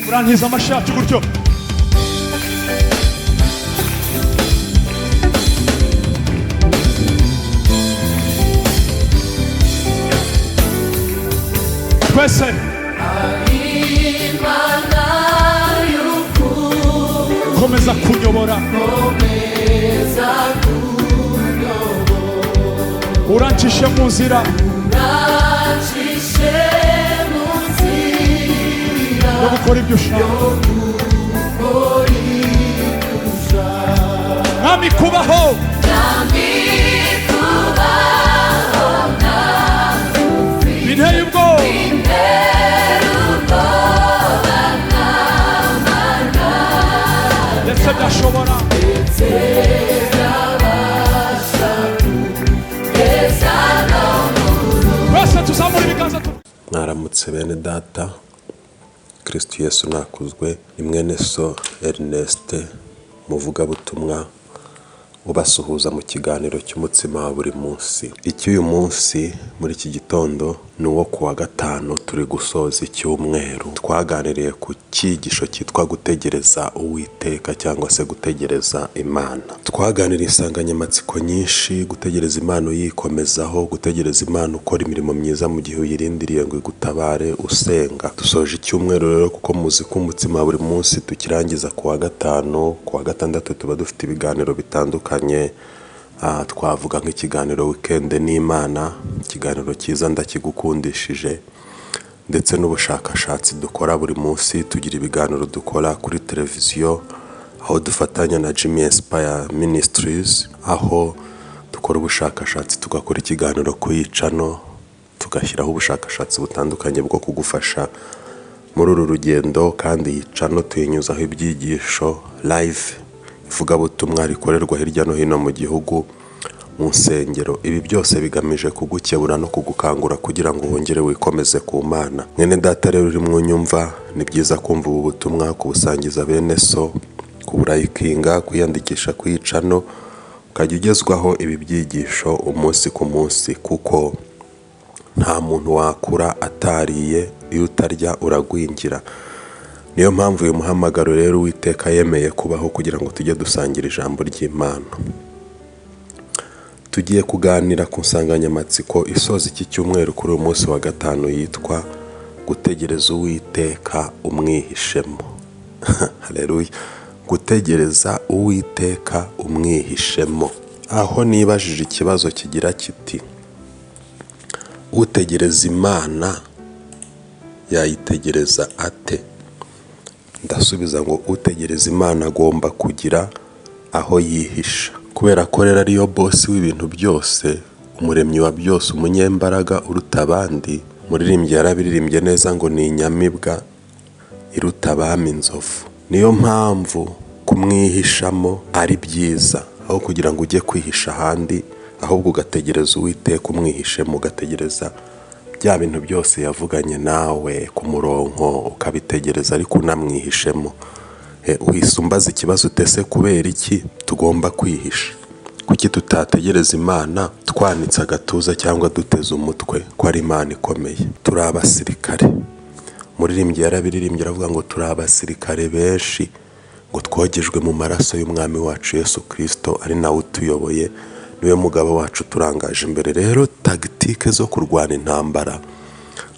urantiza amashati gutyo. Twese komeza kunyobora, urancishe mu nzira yo gukora ibyo ushaka. Mwami kubaho, binteye ubwoba, ndetse byashobora twese tuzamura ibiganza. Mwaramutse bene data, Kristo Yesu nakuzwe. Ni mwene so Ernest, muvugabutumwa ubasuhuza mu kiganiro cy'umutsima wa buri munsi. Icy'uyu munsi muri iki gitondo ni uwo kuwa gatanu, turi gusoza icyumweru. Twaganiriye ku cyigisho cyitwa gutegereza Uwiteka cyangwa se gutegereza Imana. Twaganiriye insanganyamatsiko nyinshi: gutegereza Imana uyikomezaho, gutegereza Imana ukora imirimo myiza mu gihe uyirindiriye ngo igutabare usenga. Dusoje icyumweru rero kuko muzi ko umutsima wa buri munsi tukirangiza kuwa gatanu. Kuwa gatandatu tuba dufite ibiganiro bitandukanye. Twavuga nk'ikiganiro weekend n'Imana, ikiganiro cyiza ndakigukundishije, ndetse n'ubushakashatsi dukora buri munsi. Tugira ibiganiro dukora kuri televiziyo aho dufatanya na Jimmy Inspire Ministries, aho dukora ubushakashatsi tugakora ikiganiro ku yicano, tugashyiraho ubushakashatsi butandukanye bwo kugufasha muri uru rugendo. Kandi yicano tuyinyuzaho ibyigisho live, ivugabutumwa rikorerwa hirya no hino mu gihugu, mu nsengero. Ibi byose bigamije kugukebura no kugukangura kugira ngo wongere wikomeze ku Mana. Mwene data rero uri mu nyumva, ni byiza kumva ubu butumwa, kubusangiza bene so, kuburayikinga, kwiyandikisha kwicano, ukajya ugezwaho ibi byigisho umunsi ku munsi, kuko nta muntu wakura atariye. Iyo utarya uragwingira. Niyo mpamvu uyu muhamagaro rero Uwiteka yemeye kubaho kugira ngo tujye dusangira ijambo ry'Imana. Tugiye kuganira ku nsanganyamatsiko isoza iki cyumweru kuri uyu munsi wa gatanu, yitwa gutegereza Uwiteka umwihishemo. Haleluya! Gutegereza Uwiteka umwihishemo. Aho nibajije ikibazo kigira kiti: utegereza Imana yayitegereza ate? Ndasubiza ngo utegereza Imana agomba kugira aho yihisha, kubera ko rero ariyo bosi w'ibintu byose, umuremyi wa byose, umunyembaraga uruta abandi. Umuririmbyi yarabiririmbye neza ngo ni inyamibwa iruta abami inzovu. Niyo mpamvu kumwihishamo ari byiza, aho kugira ngo ujye kwihisha ahandi, ahubwo ugategereza Uwiteka umwihishemo, ugategereza bya bintu byose yavuganye nawe ku murongo, ukabitegereza ariko unamwihishemo. Uhise umbaza ikibazo utese kubera iki tugomba kwihisha? Kuki tutategereza Imana twanitse agatuza cyangwa duteze umutwe ko ari Imana ikomeye? Turi abasirikare. Umuririmbyi yarabiririmbye aravuga ngo turi abasirikare benshi, ngo twogejwe mu maraso y'umwami wacu Yesu Kristo, ari nawe utuyoboye, niwe mugabo wacu turangaje imbere. Rero tagitike zo kurwana intambara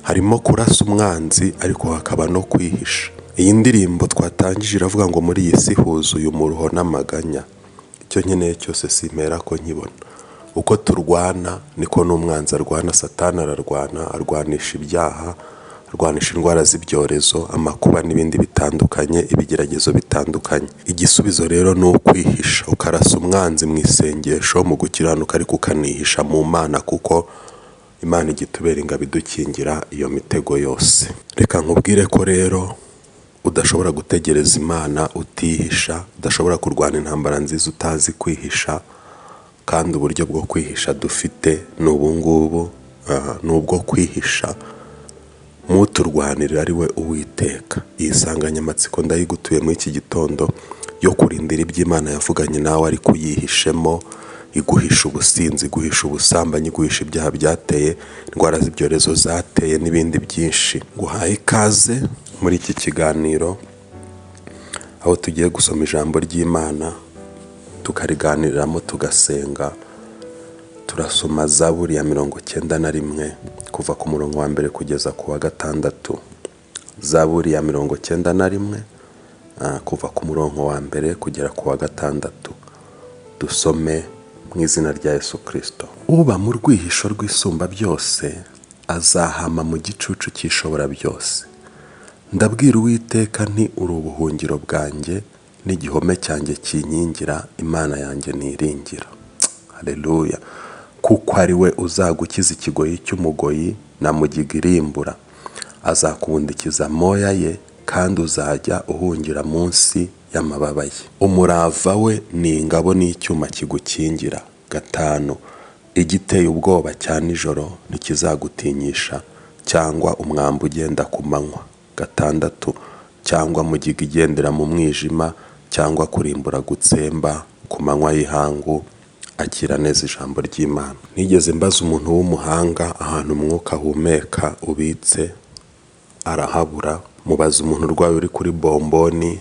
harimo kurasa umwanzi, ariko hakaba no kwihisha. Iyi ndirimbo twatangije iravuga ngo muri iyi si huzuye umuruho n'amaganya, icyo nkeneye cyose simpera ko nkibona. Uko turwana niko n'umwanzi arwana. Satani ararwana, arwanisha ibyaha, arwanisha indwara z'ibyorezo, amakuba n'ibindi bitandukanye, ibigeragezo bitandukanye. Igisubizo rero ni ukwihisha, ukarasa umwanzi mu isengesho, mu gukiranuka, ariko ukanihisha mu Mana, kuko Imana igitubera ingabo idukingira iyo mitego yose. Reka nkubwire ko rero udashobora gutegereza Imana utihisha, udashobora kurwana intambara nziza utazi kwihisha. Kandi uburyo bwo kwihisha dufite ni ubu ngubu, ni ubwo kwihisha muturwanirira ari we Uwiteka. Iyi nsanganyamatsiko ndayigutuye muri iki gitondo, yo kurindira iby'Imana yavuganye nawe ariko uyihishemo, iguhisha ubusinzi, iguhisha ubusambanyi, iguhisha ibyaha byateye, indwara z'ibyorezo zateye n'ibindi byinshi. Guhaye ikaze muri iki kiganiro aho tugiye gusoma ijambo ry'Imana tukariganiriramo tugasenga. Turasoma Zaburi ya 91 kuva ku murongo wa mbere kugeza ku wa 6. Zaburi ya 91 kuva ku murongo wa mbere kugera ku wa 6. Dusome mu izina rya Yesu Kristo. Uba mu rwihisho rw'isumba byose azahama mu gicucu cy'ishobora byose. Ndabwira Uwiteka nti uri ubuhungiro bwanjye n'igihome cyanjye kinkingira, Imana yanjye niringira. Haleluya. Kuko ari we uzagukiza ikigoyi cy'umugoyi na mugiga irimbura. Azakubundikiza amoya ye kandi uzajya uhungira munsi y'amababa ye. Umurava we ni ingabo n'icyuma kigukingira. 5. Igiteye ubwoba cya nijoro ntikizagutinyisha, cyangwa umwambi ugenda ku manywa. 6. Cyangwa mugiga igendera mu mwijima, cyangwa kurimbura gutsemba ku manywa y'ihangu. Akira neza ijambo ry'Imana. Nigeze mbaza umuntu w'umuhanga ahantu umwuka ahumeka ubitse arahabura. Mubaza umuntu urwaye uri kuri bomboni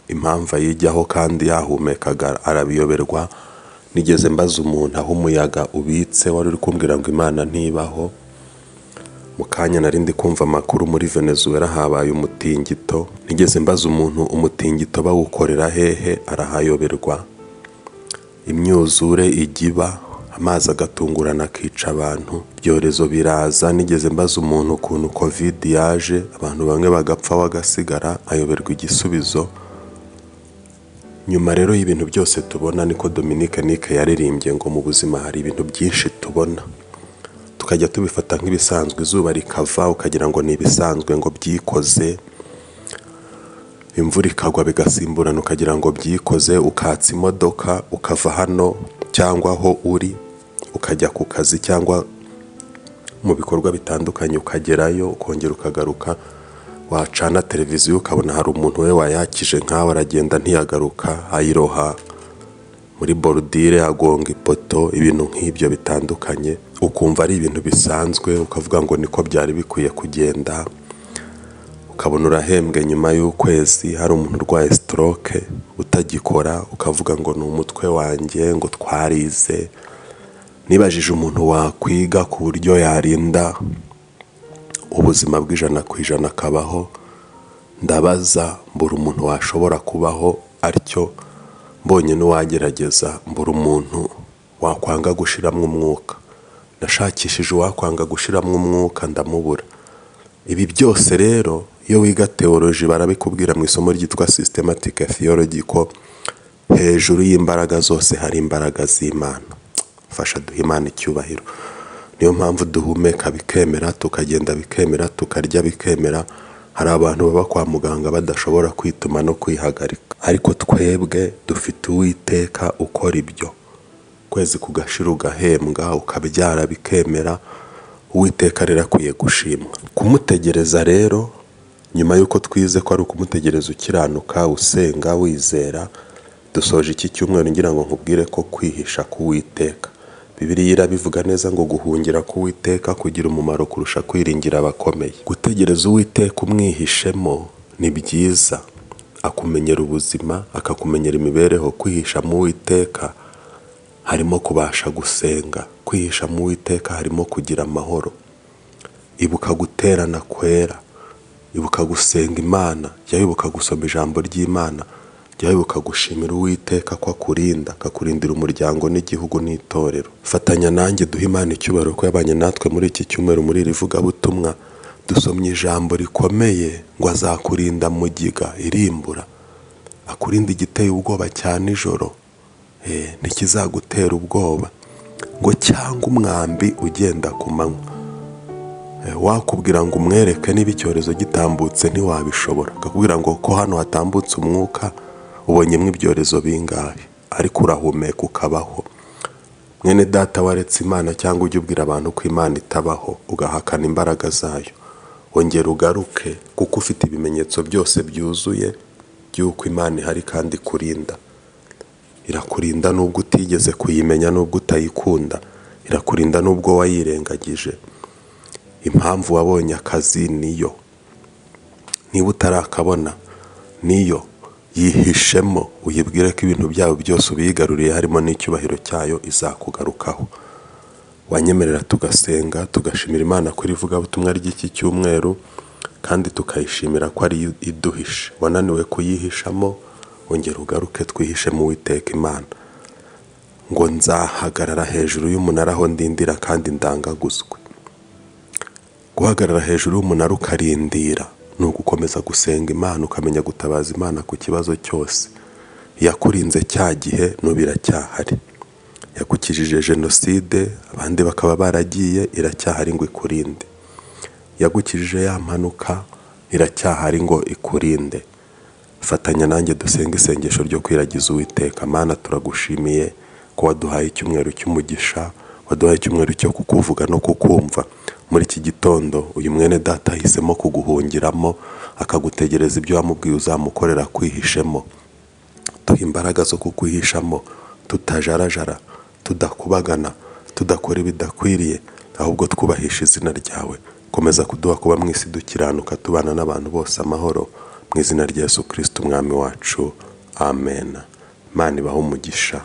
impamvu ayijyaho kandi yahumekaga arabiyoberwa. Nigeze mbaza umuntu aho umuyaga ubitse wari uri kumbwira ngo Imana ntibaho. Mu kanya narindi kumva amakuru muri Venezuela habaye umutingito. Nigeze mbaza umuntu umutingito bawukorera hehe, arahayoberwa. Imyuzure igiba, amazi agatungurana akica abantu, ibyorezo biraza. Nigeze mbaza umuntu ukuntu covid yaje, abantu bamwe bagapfa bagasigara, ayoberwa igisubizo. Nyuma rero y'ibintu byose tubona, niko Dominique Nick yaririmbye ngo mu buzima hari ibintu byinshi tubona tukajya tubifata nk'ibisanzwe. Izuba rikava ukagira ngo ni ibisanzwe ngo byikoze, imvura ikagwa bigasimburana ukagira ngo byikoze, ukatsa imodoka ukava hano cyangwa aho uri ukajya ku kazi cyangwa mu bikorwa bitandukanye, ukagerayo ukongera ukagaruka. Wacana televiziyo ukabona hari umuntu we wayakije nkawe, aragenda ntiyagaruka, ayiroha muri borudire, agonga ipoto, ibintu nk'ibyo bitandukanye. Ukumva ari ibintu bisanzwe, ukavuga ngo niko byari bikwiye kugenda. Ukabona urahembwe nyuma y'ukwezi, hari umuntu urwaye stroke utagikora, ukavuga ngo ni umutwe wanjye, ngo twarize. Nibajije umuntu wakwiga ku buryo yarinda ubuzima bw'100% akabaho. Ndabaza mbura umuntu washobora kubaho atyo. Mbonye n'uwagerageza mbura umuntu wakwanga gushiramo umwuka. Nashakishije uwakwanga gushiramo umwuka ndamubura. Ibi byose rero iyo wiga theology barabikubwira mu isomo ryitwa systematic theology ko hejuru y'imbaraga zose hari imbaraga z'Imana. Fasha duha Imana icyubahiro. Niyo mpamvu duhumeka bikemera, tukagenda bikemera, tukarya bikemera. Hari abantu baba kwa muganga badashobora kwituma no kwihagarika, ariko twebwe dufite Uwiteka ukora ibyo. Kwezi kugashira ugahembwa, ukabyara bikemera. Uwiteka rero akwiye gushimwa. Kumutegereza rero, nyuma yuko twize ko ari ukumutegereza ukiranuka, usenga, wizera, dusoje iki cyumweru ngira ngo nkubwire ko kwihisha ku Uwiteka. Bibiliya irabivuga neza ngo guhungira ku Uwiteka kugira umumaro kurusha kwiringira abakomeye. Gutegereza Uwiteka umwihishemo ni byiza. Akumenyera ubuzima, akakumenyera imibereho. Kwihisha mu Uwiteka harimo kubasha gusenga. Kwihisha mu Uwiteka harimo kugira amahoro. Ibuka guterana kwera. Ibuka gusenga Imana. Jya wibuka gusoma ijambo ry'Imana. Jya wibuka gushimira Uwiteka ko akurinda, akakurindira umuryango n'igihugu n'itorero. Fatanya nanjye duha Imana icyubahiro ko yabanye natwe muri iki cyumweru muri iri vugabutumwa. Dusomye ijambo rikomeye ngo azakurinda mugiga irimbura, akurinda igiteye ubwoba cya nijoro, ntikizagutera ubwoba, ngo cyangwa umwambi ugenda ku manywa. Wakubwira ngo umwereke niba icyorezo gitambutse ntiwabishobora. Akakubwira ngo ko hano hatambutse umwuka ubonyemo ibyorezo bingahe, ariko urahumeka ukabaho. Mwene data waretse Imana cyangwa ujye ubwira abantu ko Imana itabaho ugahakana imbaraga zayo, wongera ugaruke kuko ufite ibimenyetso byose byuzuye by'uko Imana ihari kandi ikurinda. Irakurinda nubwo utigeze kuyimenya, nubwo utayikunda. Irakurinda nubwo wayirengagije. Impamvu wabonye akazi niyo. Niba utarakabona niyo. Yihishemo, uyibwire ko ibintu byawe byose ubiyigaruriye harimo n'icyubahiro cyayo, izakugarukaho. Wanyemerera tugasenga, tugashimira Imana kuri ivugabutumwa ry'iki cyumweru, kandi tukayishimira ko ari iduhishe. Wananiwe kuyihishamo, ongera ugaruke twihishe mu Uwiteka Imana. Ngo nzahagarara hejuru y'umunara aho ndindira kandi ndangaguzwe. Guhagarara hejuru y'umunara ukarindira ni ugukomeza gusenga Imana, ukamenya gutabaza Imana ku kibazo cyose. Yakurinze cya gihe n'ubu iracyahari. Yagukijije jenoside, abandi bakaba baragiye, iracyahari ngo ikurinde. Yagukijije ya mpanuka, iracyahari ngo ikurinde. Fatanya nanjye dusenga isengesho ryo kwiragiza Uwiteka. Mana, turagushimiye ko waduhaye icyumweru cy'umugisha, waduhaye icyumweru cyo kukuvuga no kukumva. Muri iki gitondo uyu mwene data ahisemo kuguhungiramo, akagutegereza ibyo wamubwiye uzamukorera kwihishemo. Duha imbaraga zo kukwihishamo, tutajarajara, tudakubagana, tudakora ibidakwiriye, ahubwo twubahisha izina ryawe. Komeza kuduha kuba mu isi dukiranuka, tubana n'abantu bose amahoro, mu izina rya Yesu Kristo umwami wacu. Amen. Imana ibahe umugisha.